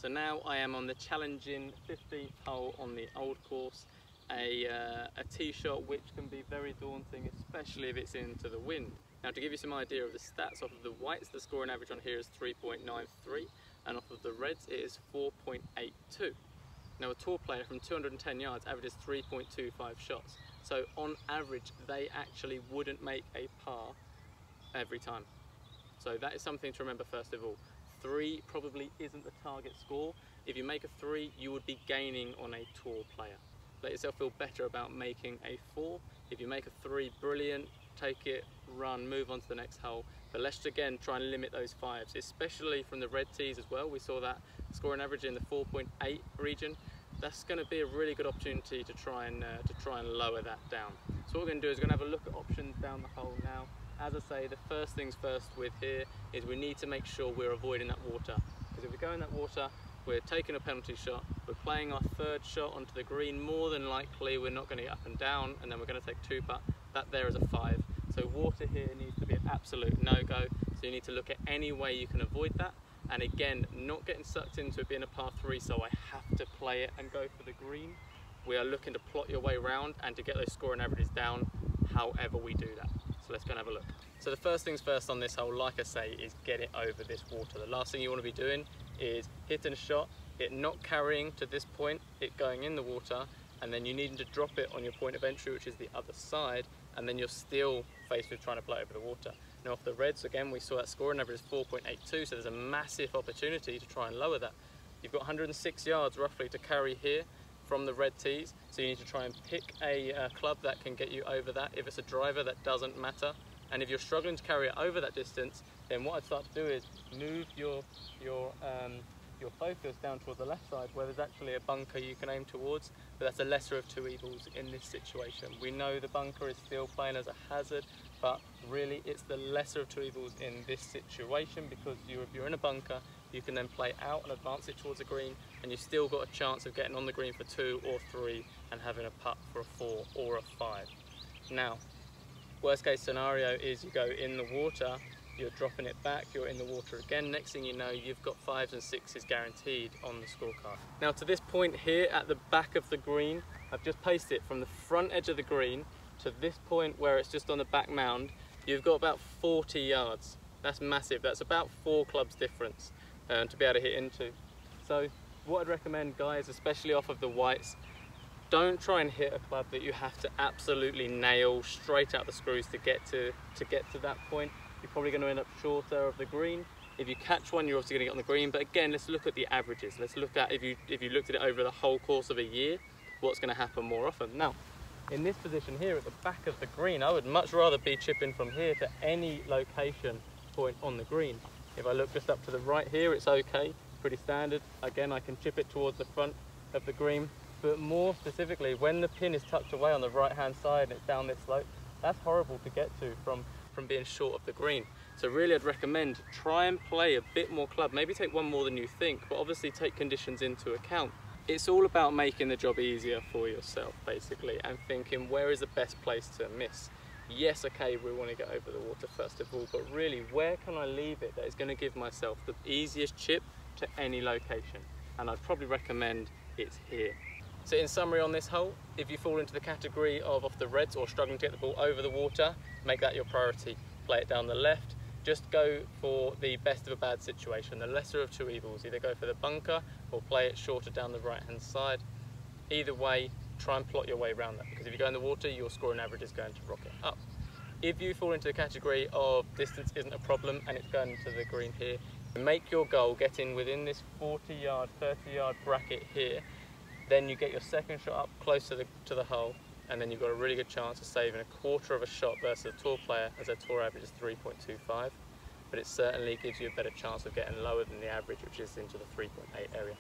So now I am on the challenging 15th hole on the old course, a tee shot which can be very daunting, especially if it's into the wind. Now, to give you some idea of the stats, off of the whites the scoring average on here is 3.93 and off of the reds it is 4.82. Now, a tour player from 210 yards averages 3.25 shots, so on average they actually wouldn't make a par every time. So that is something to remember first of all. 3 probably isn't the target score. If you make a 3, you would be gaining on a tour player. Let yourself feel better about making a 4. If you make a 3, brilliant, take it, run, move on to the next hole. But let's again try and limit those 5s, especially from the red tees as well. We saw that scoring average in the 4.8 region. That's going to be a really good opportunity to try and lower that down. So what we're going to do is we're going to have a look at options down the hole now. As I say, the first things first with here is we need to make sure we're avoiding that water. Because if we go in that water, we're taking a penalty shot, we're playing our 3rd shot onto the green, more than likely we're not going to get up and down, and then we're going to take 2 putt. That there is a 5. So water here needs to be an absolute no-go. So you need to look at any way you can avoid that. And again, not getting sucked into it being a par 3, so I have to play it and go for the green. We are looking to plot your way around and to get those scoring averages down, however we do that. So let's go and have a look. So the first things first on this hole, like I say, is get it over this water. The last thing you want to be doing is hitting a shot, it not carrying to this point, it going in the water, and then you needing to drop it on your point of entry, which is the other side, and then you're still faced with trying to play over the water. Now off the reds, again, we saw that scoring average is 4.82, so there's a massive opportunity to try and lower that. You've got 106 yards roughly to carry here from the red tees, so you need to try and pick a club that can get you over that. If it's a driver, that doesn't matter. And if you're struggling to carry it over that distance, then what I'd start to do is move your focus down towards the left side where there's actually a bunker you can aim towards, but that's a lesser of 2 evils in this situation. We know the bunker is still playing as a hazard, but really it's the lesser of 2 evils in this situation, because if you're in a bunker, you can then play out and advance it towards a green, and you've still got a chance of getting on the green for 2 or 3 and having a putt for a 4 or a 5. Now, worst case scenario is you go in the water, you're dropping it back, you're in the water again. Next thing you know, you've got 5s and 6s guaranteed on the scorecard. Now to this point here at the back of the green, I've just paced it from the front edge of the green to this point where it's just on the back mound. You've got about 40 yards. That's massive. That's about 4 clubs difference to be able to hit into. So what I'd recommend, guys, especially off of the whites, don't try and hit a club that you have to absolutely nail straight out the screws to get to that point. You're probably going to end up shorter of the green. If you catch one, you're obviously going to get on the green. But again, let's look at the averages. Let's look at if you looked at it over the whole course of a year, what's going to happen more often. Now, in this position here at the back of the green, I would much rather be chipping from here to any location point on the green. If I look just up to the right here, it's okay, pretty standard. Again, I can chip it towards the front of the green. But more specifically, when the pin is tucked away on the right-hand side and it's down this slope, that's horrible to get to from being short of the green. So really I'd recommend try and play a bit more club, maybe take one more than you think, but obviously take conditions into account. It's all about making the job easier for yourself basically, and thinking where is the best place to miss. Yes, okay, we want to get over the water first of all, but really where can I leave it that is going to give myself the easiest chip to any location? And I'd probably recommend it's here. So in summary on this hole, if you fall into the category of off the reds or struggling to get the ball over the water, make that your priority. Play it down the left. Just go for the best of a bad situation, the lesser of 2 evils. Either go for the bunker or play it shorter down the right-hand side. Either way, try and plot your way around that, because if you go in the water, your scoring average is going to rocket up. If you fall into the category of distance isn't a problem and it's going into the green here, make your goal getting within this 40-yard, 30-yard bracket here. Then you get your 2nd shot up closer to the hole, and then you've got a really good chance of saving a 1/4 of a shot versus a tour player, as their tour average is 3.25. But it certainly gives you a better chance of getting lower than the average, which is into the 3.8 area.